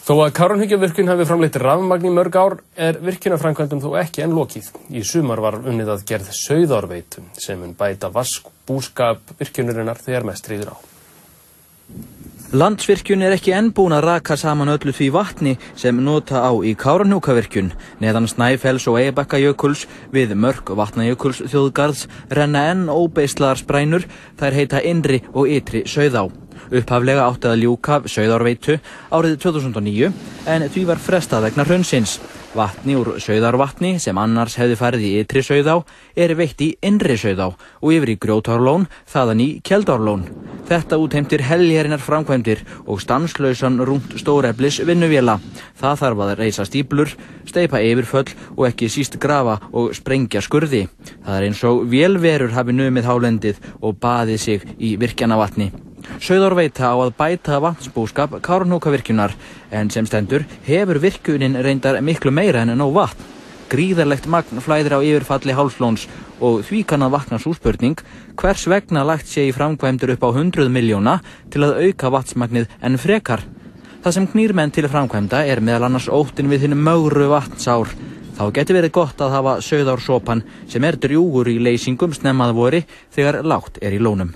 Þó að Kárahnjúkavirkjun hafi framleitt rafmagn í mörg ár virkjunarframkvæmdum þó ekki enn lokið. Í sumar var unnið að gerð Sauðárveitu sem mun bæta vatnsbúskap virkjunarinnar þegar mest ríður á. Landsvirkjun ekki enn búin að raka saman öllu því vatni sem nota á í Kárahnjúkavirkjun. Neðan Snæfells og Eyjabakkajökuls við mörk Vatnajökuls þjóðgarðs renna enn óbeislaðar sprænur, þær heita Innri og Ytri Sauðá. Upphaflega átti að ljúka Sauðárveitu árið 2009 en því var frestað vegna hrunsins. Vatni úr Sauðárvatni sem annars hefði farið í Ytri Sauðá veitt í Innri Sauðá og yfir í Grjótárlón, þaðan í Keldárlón. Þetta útheimtir heljarinnar framkvæmdir og stanslausan rúmt stóreflis vinnuvéla. Það þarf að reisa stíplur, steypa yfirföll og ekki síst grafa og sprengja skurði. Það eins og vélverur hafi numið hálendið og baðið sig í virkjanavatni. Sauðárveita á að bæta vatnsbúskap Kárahnjúkavirkjunar en sem stendur hefur virkjunin reyndar miklu meira en nóg vatn. Gríðarlegt magn flæðir á yfirfalli Hálslóns og því kann að vakna sú spurning hvers vegna lagt sé í framkvæmdur upp á 100 milljóna til að auka vatnsmagnið en frekar. Það sem knýr menn til framkvæmda meðal annars óttinn við hinn mögru vatnsár. Þá geti verið gott að hafa Sauðársopann sem drjúgur í leysingum snemma að vori þegar lágt í lónum.